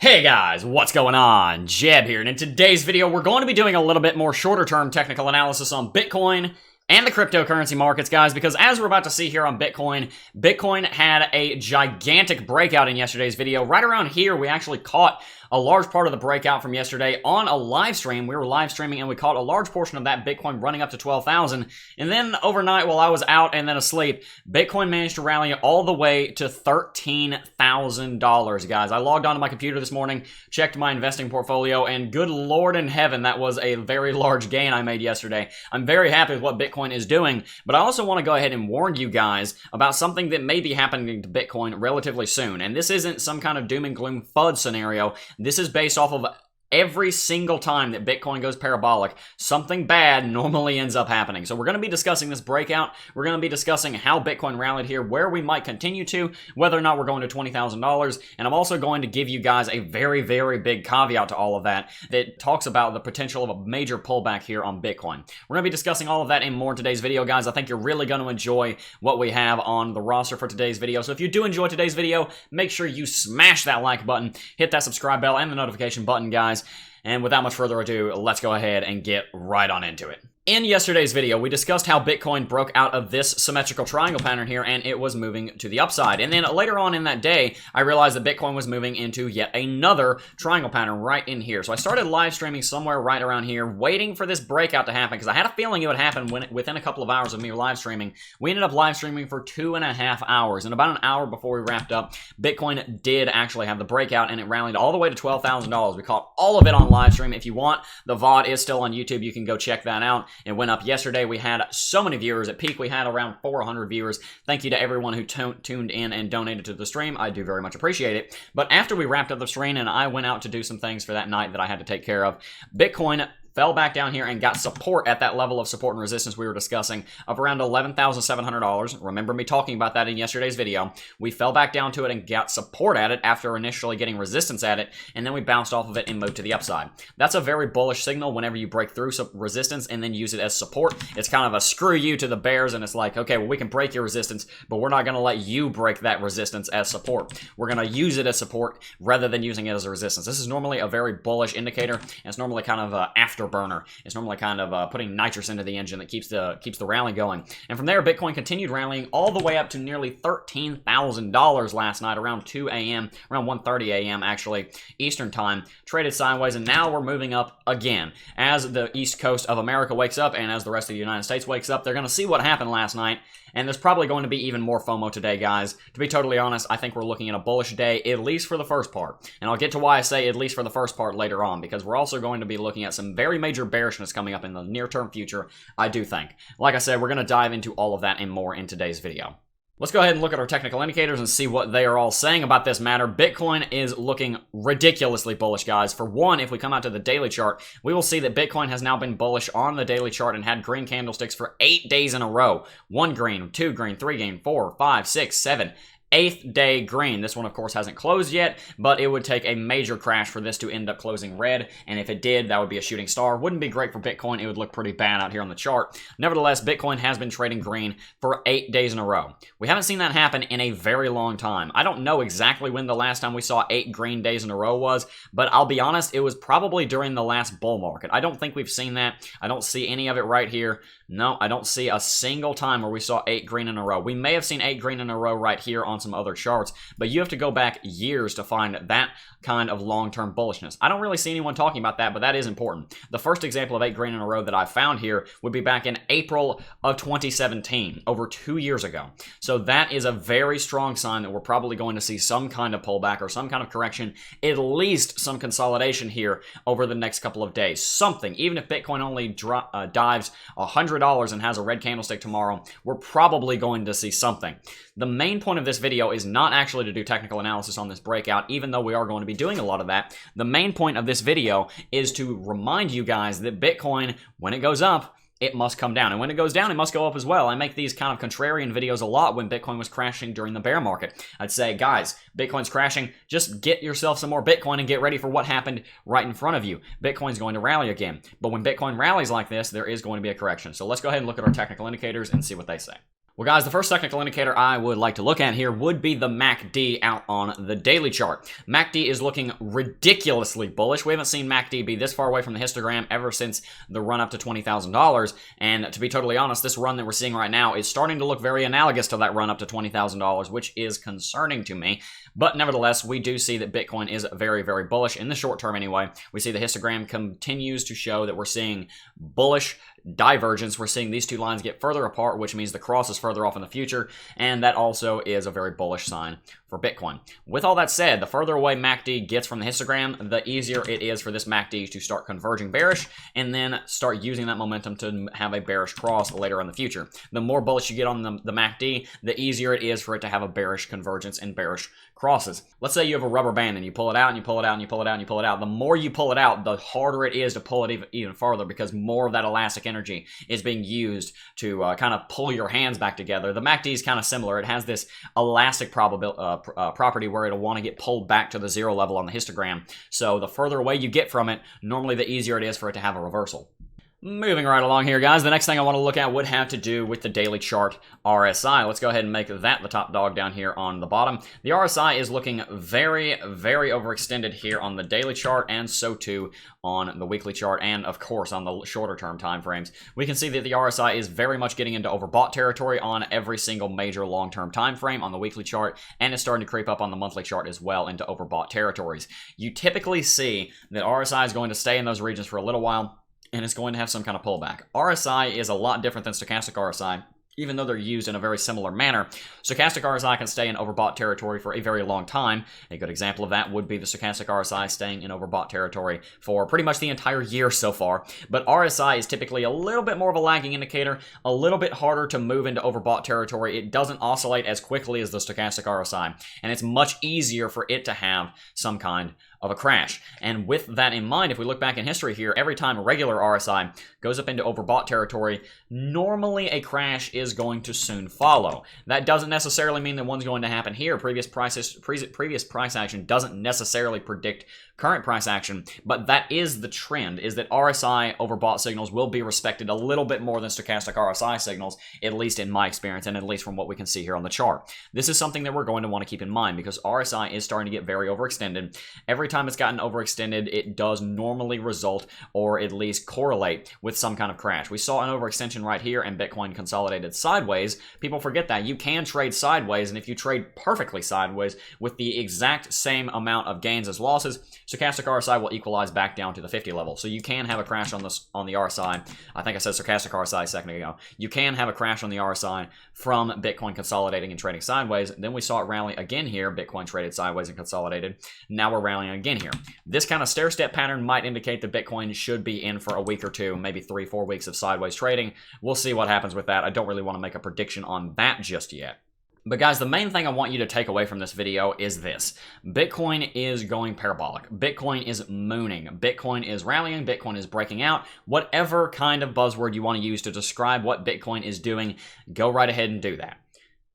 Hey guys, what's going on? Jeb here, and in today's video, we're going to be doing a little bit more shorter-term technical analysis on Bitcoin and the cryptocurrency markets, guys, because as we're about to see here on Bitcoin, Bitcoin had a gigantic breakout in yesterday's video. Right around here, we actually caught a large part of the breakout from yesterday on a live stream. We were live streaming and we caught a large portion of that Bitcoin running up to 12,000. And then overnight, while I was out and then asleep, Bitcoin managed to rally all the way to $13,000, guys. I logged onto my computer this morning, checked my investing portfolio, and good Lord in heaven, that was a very large gain I made yesterday. I'm very happy with what Bitcoin is doing, but I also want to go ahead and warn you guys about something that may be happening to Bitcoin relatively soon. And this isn't some kind of doom and gloom FUD scenario. This is based off of every single time that Bitcoin goes parabolic, something bad normally ends up happening. So we're going to be discussing this breakout. We're going to be discussing how Bitcoin rallied here, where we might continue to, whether or not we're going to $20,000. And I'm also going to give you guys a very, very big caveat to all of that talks about the potential of a major pullback here on Bitcoin. We're going to be discussing all of that and more in today's video, guys. I think you're really going to enjoy what we have on the roster for today's video. So if you do enjoy today's video, make sure you smash that like button, hit that subscribe bell and the notification button, guys. And without much further ado, let's go ahead and get right on into it. In yesterday's video, we discussed how Bitcoin broke out of this symmetrical triangle pattern here, and it was moving to the upside. And then later on in that day, I realized that Bitcoin was moving into yet another triangle pattern right in here. So I started live streaming somewhere right around here, waiting for this breakout to happen, because I had a feeling it would happen within a couple of hours of me live streaming. We ended up live streaming for 2.5 hours, and about an hour before we wrapped up, Bitcoin did actually have the breakout, and it rallied all the way to $12,000. We caught all of it on live stream. If you want, the VOD is still on YouTube. You can go check that out. It went up yesterday. We had so many viewers. At peak, we had around 400 viewers. Thank you to everyone who tuned in and donated to the stream. I do very much appreciate it. But after we wrapped up the stream and I went out to do some things for that night that I had to take care of, Bitcoin fell back down here and got support at that level of support and resistance we were discussing of around $11,700. Remember me talking about that in yesterday's video. We fell back down to it and got support at it after initially getting resistance at it, and then we bounced off of it and moved to the upside. That's a very bullish signal whenever you break through some resistance and then use it as support. It's kind of a screw you to the bears, and it's like, okay, well, we can break your resistance, but we're not going to let you break that resistance as support. We're going to use it as support rather than using it as a resistance. This is normally a very bullish indicator, and it's normally kind of afterburner. It's normally kind of putting nitrous into the engine that keeps the rally going. And from there, Bitcoin continued rallying all the way up to nearly $13,000 last night, around 2 a.m., around 1:30 a.m. actually, Eastern time. Traded sideways, and now we're moving up again. As the East Coast of America wakes up, and as the rest of the United States wakes up, they're going to see what happened last night. And there's probably going to be even more FOMO today, guys. To be totally honest, I think we're looking at a bullish day, at least for the first part. And I'll get to why I say at least for the first part later on, because we're also going to be looking at some very major bearishness coming up in the near-term future, I do think. Like I said, we're going to dive into all of that and more in today's video. Let's go ahead and look at our technical indicators and see what they are all saying about this matter. Bitcoin is looking ridiculously bullish, guys. For one, if we come out to the daily chart, we will see that Bitcoin has now been bullish on the daily chart and had green candlesticks for 8 days in a row. 1 green, 2 green, 3 green, 4, 5, 6, 7, 8th day green. This one, of course, hasn't closed yet, but it would take a major crash for this to end up closing red, and if it did, that would be a shooting star. Wouldn't be great for Bitcoin. It would look pretty bad out here on the chart. Nevertheless, Bitcoin has been trading green for 8 days in a row. We haven't seen that happen in a very long time. I don't know exactly when the last time we saw 8 green days in a row was, but I'll be honest, it was probably during the last bull market. I don't think we've seen that. I don't see any of it right here. No, I don't see a single time where we saw 8 green in a row. We may have seen 8 green in a row right here on some other charts, but you have to go back years to find that kind of long-term bullishness. I don't really see anyone talking about that, but that is important. The first example of 8 green in a row that I found here would be back in April of 2017, over 2 years ago. So that is a very strong sign that we're probably going to see some kind of pullback or some kind of correction, at least some consolidation here over the next couple of days. Something, even if Bitcoin only dives $100 and has a red candlestick tomorrow, we're probably going to see something. The main point of this video is not actually to do technical analysis on this breakout, even though we are going to be doing a lot of that. The main point of this video is to remind you guys that Bitcoin, when it goes up, it must come down. And when it goes down, it must go up as well. I make these kind of contrarian videos a lot when Bitcoin was crashing during the bear market. I'd say, guys, Bitcoin's crashing. Just get yourself some more Bitcoin and get ready for what happened right in front of you. Bitcoin's going to rally again. But when Bitcoin rallies like this, there is going to be a correction. So let's go ahead and look at our technical indicators and see what they say. Well, guys, the first technical indicator I would like to look at here would be the MACD out on the daily chart. MACD is looking ridiculously bullish. We haven't seen MACD be this far away from the histogram ever since the run up to $20,000. And to be totally honest, this run that we're seeing right now is starting to look very analogous to that run up to $20,000, which is concerning to me. But nevertheless, we do see that Bitcoin is very, very bullish in the short term anyway. We see the histogram continues to show that we're seeing bullish divergence. We're seeing these two lines get further apart, which means the cross is further off in the future, and that also is a very bullish sign for Bitcoin. With all that said, the further away MACD gets from the histogram, the easier it is for this MACD to start converging bearish and then start using that momentum to have a bearish cross later in the future. The more bullish you get on the MACD, the easier it is for it to have a bearish convergence and bearish crosses. Let's say you have a rubber band and you pull it out and you pull it out and you pull it out and you pull it out. The more you pull it out, the harder it is to pull it even farther, because more of that elastic energy is being used to kind of pull your hands back together. The MACD is kind of similar. It has this elastic property where it'll want to get pulled back to the zero level on the histogram. So the further away you get from it, normally the easier it is for it to have a reversal. Moving right along here, guys, the next thing I want to look at would have to do with the daily chart RSI. Let's go ahead and make that the top dog down here on the bottom. The RSI is looking very, very overextended here on the daily chart, and so too on the weekly chart, and of course on the shorter term time frames. We can see that the RSI is very much getting into overbought territory on every single major long-term time frame on the weekly chart, and it's starting to creep up on the monthly chart as well into overbought territories. You typically see that RSI is going to stay in those regions for a little while, and it's going to have some kind of pullback. RSI is a lot different than stochastic RSI, even though they're used in a very similar manner. Stochastic RSI can stay in overbought territory for a very long time. A good example of that would be the stochastic RSI staying in overbought territory for pretty much the entire year so far. But RSI is typically a little bit more of a lagging indicator, a little bit harder to move into overbought territory. It doesn't oscillate as quickly as the stochastic RSI, and it's much easier for it to have some kind of a crash. And with that in mind, if we look back in history here, every time a regular RSI goes up into overbought territory, normally a crash is going to soon follow. That doesn't necessarily mean that one's going to happen here. Previous price action doesn't necessarily predict current price action, but that is the trend, is that RSI overbought signals will be respected a little bit more than stochastic RSI signals, at least in my experience, and at least from what we can see here on the chart. This is something that we're going to want to keep in mind, because RSI is starting to get very overextended. Every time it's gotten overextended, it does normally result, or at least correlate, with some kind of crash. We saw an overextension right here, and Bitcoin consolidated sideways. People forget that. You can trade sideways, and if you trade perfectly sideways with the exact same amount of gains as losses, stochastic RSI will equalize back down to the 50 level. So you can have a crash on the RSI. I think I said stochastic RSI a second ago. You can have a crash on the RSI from Bitcoin consolidating and trading sideways. Then we saw it rally again here. Bitcoin traded sideways and consolidated. Now we're rallying again here. This kind of stair-step pattern might indicate that Bitcoin should be in for a week or two, maybe 3-4 weeks of sideways trading. We'll see what happens with that. I don't really want to make a prediction on that just yet. But guys, the main thing I want you to take away from this video is this. Bitcoin is going parabolic. Bitcoin is mooning. Bitcoin is rallying. Bitcoin is breaking out. Whatever kind of buzzword you want to use to describe what Bitcoin is doing, go right ahead and do that.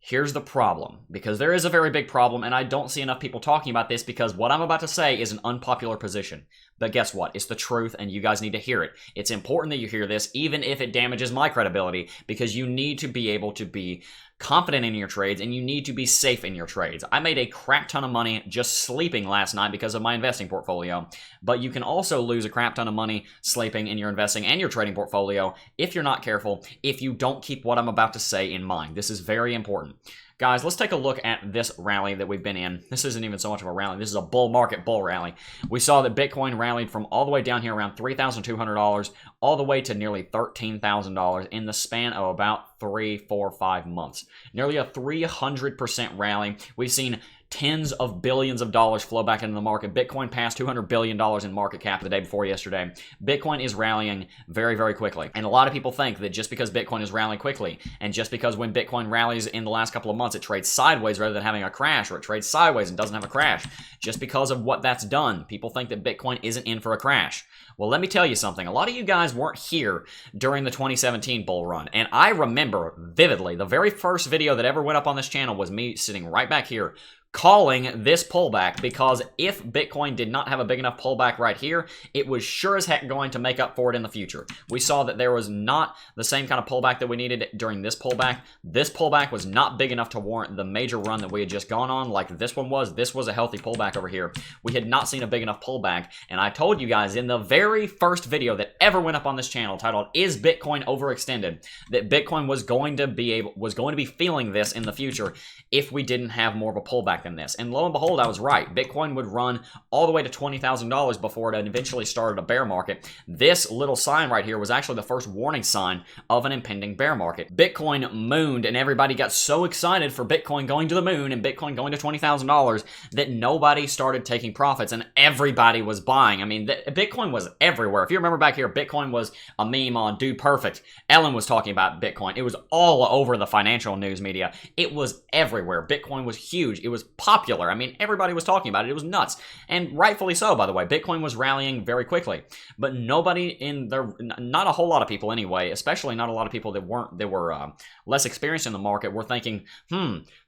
Here's the problem, because there is a very big problem, and I don't see enough people talking about this, because what I'm about to say is an unpopular position. But guess what? It's the truth, and you guys need to hear it. It's important that you hear this, even if it damages my credibility, because you need to be able to be confident in your trades, and you need to be safe in your trades. I made a crap ton of money just sleeping last night because of my investing portfolio, but you can also lose a crap ton of money sleeping in your investing and your trading portfolio if you're not careful, if you don't keep what I'm about to say in mind. This is very important. Guys, let's take a look at this rally that we've been in. This isn't even so much of a rally. This is a bull market bull rally. We saw that Bitcoin rallied from all the way down here around $3,200 all the way to nearly $13,000 in the span of about 3, 4, 5 months. Nearly a 300% rally. We've seen tens of billions of dollars flow back into the market. Bitcoin passed $200 billion in market cap the day before yesterday. Bitcoin is rallying very, very quickly. And a lot of people think that just because Bitcoin is rallying quickly, and just because when Bitcoin rallies in the last couple of months, it trades sideways rather than having a crash, or it trades sideways and doesn't have a crash, just because of what that's done, people think that Bitcoin isn't in for a crash. Well, let me tell you something. A lot of you guys weren't here during the 2017 bull run. And I remember vividly, the very first video that ever went up on this channel was me sitting right back here calling this pullback, because if Bitcoin did not have a big enough pullback right here, it was sure as heck going to make up for it in the future. We saw that there was not the same kind of pullback that we needed during this pullback. This pullback was not big enough to warrant the major run that we had just gone on like this one was. This was a healthy pullback over here. We had not seen a big enough pullback, and I told you guys in the very first video that ever went up on this channel titled "Is Bitcoin Overextended?" that Bitcoin was going to be feeling this in the future if we didn't have more of a pullback than this. And lo and behold, I was right. Bitcoin would run all the way to $20,000 before it eventually started a bear market. This little sign right here was actually the first warning sign of an impending bear market. Bitcoin mooned, and everybody got so excited for Bitcoin going to the moon and Bitcoin going to $20,000 that nobody started taking profits and everybody was buying. I mean, Bitcoin was everywhere. If you remember back here, Bitcoin was a meme on Dude Perfect. Ellen was talking about Bitcoin. It was all over the financial news media. It was everywhere. Bitcoin was huge. It was popular. I mean, everybody was talking about it. It was nuts. And rightfully so, by the way. Bitcoin was rallying very quickly. But nobody in there, not a whole lot of people anyway, especially not a lot of people that were less experienced in the market, were thinking,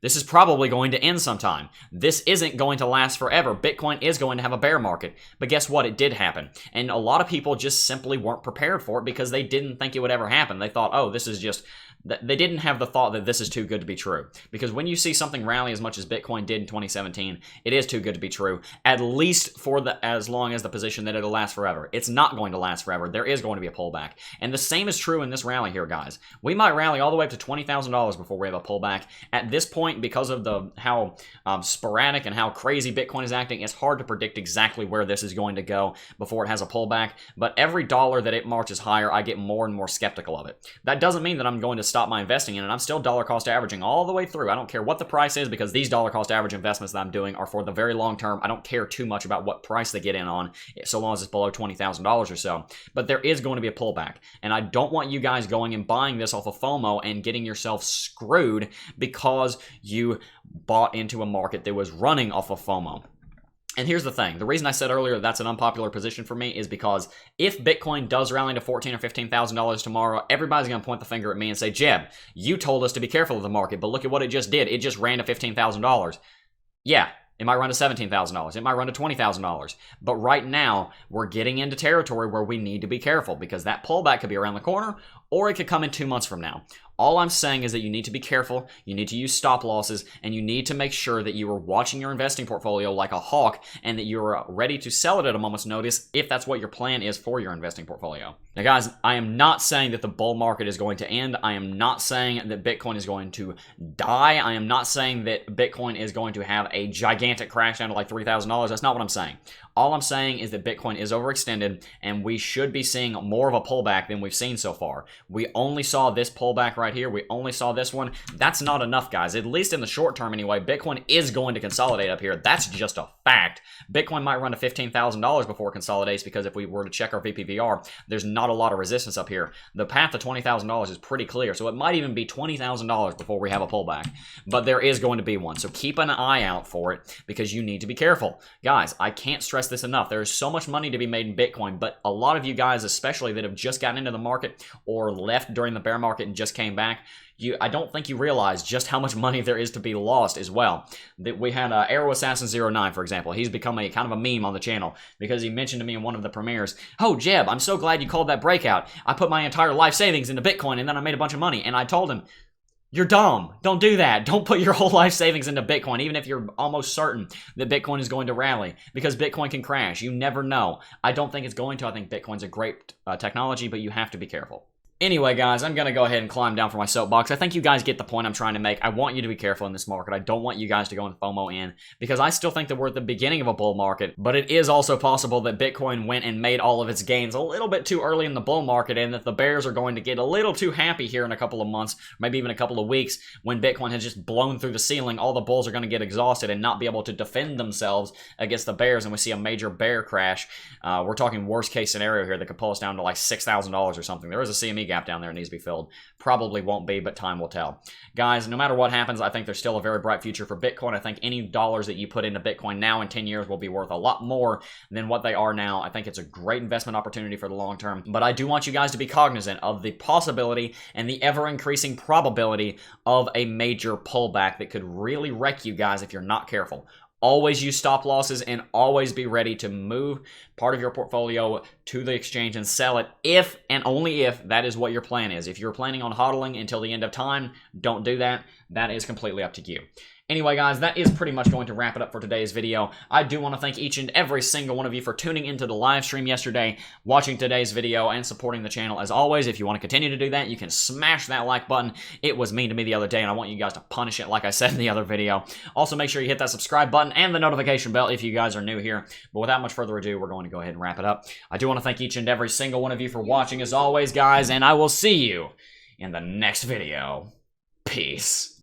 this is probably going to end sometime. This isn't going to last forever. Bitcoin is going to have a bear market. But guess what? It did happen. And a lot of people just simply weren't prepared for it because they didn't think it would ever happen. They thought, oh, this is just... They didn't have the thought that this is too good to be true. Because when you see something rally as much as Bitcoin did in 2017, it is too good to be true, at least for as long as the position that it'll last forever. It's not going to last forever. There is going to be a pullback. And the same is true in this rally here, guys. We might rally all the way up to $20,000 before we have a pullback. At this point, because of how sporadic and how crazy Bitcoin is acting, it's hard to predict exactly where this is going to go before it has a pullback. But every dollar that it marches higher, I get more and more skeptical of it. That doesn't mean that I'm going to stop my investing in it. I'm still dollar cost averaging all the way through. I don't care what the price is, because these dollar cost average investments that I'm doing are for the very long term. I don't care too much about what price they get in on, so long as it's below $20,000 or so. But there is going to be a pullback, and I don't want you guys going and buying this off of FOMO and getting yourself screwed because you bought into a market that was running off of FOMO. And here's the thing. The reason I said earlier that's an unpopular position for me is because if Bitcoin does rally to $14,000 or $15,000 tomorrow, everybody's going to point the finger at me and say, Jeb, you told us to be careful of the market, but look at what it just did. It just ran to $15,000. Yeah. It might run to $17,000. It might run to $20,000. But right now, we're getting into territory where we need to be careful, because that pullback could be around the corner, or it could come in 2 months from now. All I'm saying is that you need to be careful, you need to use stop losses, and you need to make sure that you are watching your investing portfolio like a hawk, and that you're ready to sell it at a moment's notice if that's what your plan is for your investing portfolio. Now guys, I am not saying that the bull market is going to end. I am not saying that Bitcoin is going to die. I am not saying that Bitcoin is going to have a gigantic crash down to like $3,000. That's not what I'm saying. All I'm saying is that Bitcoin is overextended, and we should be seeing more of a pullback than we've seen so far. We only saw this pullback right here. We only saw this one. That's not enough, guys. At least in the short term anyway, Bitcoin is going to consolidate up here. That's just a fact. Bitcoin might run to $15,000 before it consolidates, because if we were to check our VPVR, there's not a lot of resistance up here. The path to $20,000 is pretty clear, so it might even be $20,000 before we have a pullback. But there is going to be one, so keep an eye out for it, because you need to be careful. Guys, I can't stress this enough. There is so much money to be made in Bitcoin, but a lot of you guys, especially that have just gotten into the market or left during the bear market and just came back, I don't think you realize just how much money there is to be lost as well. That we had Arrow Assassin 09, for example. He's become a kind of a meme on the channel because he mentioned to me in one of the premieres, "Oh, Jeb, I'm so glad you called that breakout. I put my entire life savings into Bitcoin and then I made a bunch of money." And I told him, you're dumb. Don't do that. Don't put your whole life savings into Bitcoin, even if you're almost certain that Bitcoin is going to rally, because Bitcoin can crash. You never know. I don't think it's going to. I think Bitcoin's a great technology, but you have to be careful. Anyway, guys, I'm going to go ahead and climb down for my soapbox. I think you guys get the point I'm trying to make. I want you to be careful in this market. I don't want you guys to go and FOMO in, because I still think that we're at the beginning of a bull market, but it is also possible that Bitcoin went and made all of its gains a little bit too early in the bull market, and that the bears are going to get a little too happy here in a couple of months, maybe even a couple of weeks, when Bitcoin has just blown through the ceiling. All the bulls are going to get exhausted and not be able to defend themselves against the bears, and we see a major bear crash. We're talking worst case scenario here that could pull us down to like $6,000 or something. There is a CME gap down there that needs to be filled. Probably won't be, but time will tell. Guys, no matter what happens, I think there's still a very bright future for Bitcoin. I think any dollars that you put into Bitcoin now in 10 years will be worth a lot more than what they are now. I think it's a great investment opportunity for the long term, but I do want you guys to be cognizant of the possibility and the ever-increasing probability of a major pullback that could really wreck you guys if you're not careful. Always use stop losses and always be ready to move part of your portfolio to the exchange and sell it if and only if that is what your plan is. If you're planning on hodling until the end of time, don't do that. That is completely up to you. Anyway, guys, that is pretty much going to wrap it up for today's video. I do want to thank each and every single one of you for tuning into the live stream yesterday, watching today's video, and supporting the channel. As always, if you want to continue to do that, you can smash that like button. It was mean to me the other day, and I want you guys to punish it like I said in the other video. Also, make sure you hit that subscribe button and the notification bell if you guys are new here. But without much further ado, we're going to go ahead and wrap it up. I do want to thank each and every single one of you for watching, as always, guys, and I will see you in the next video. Peace.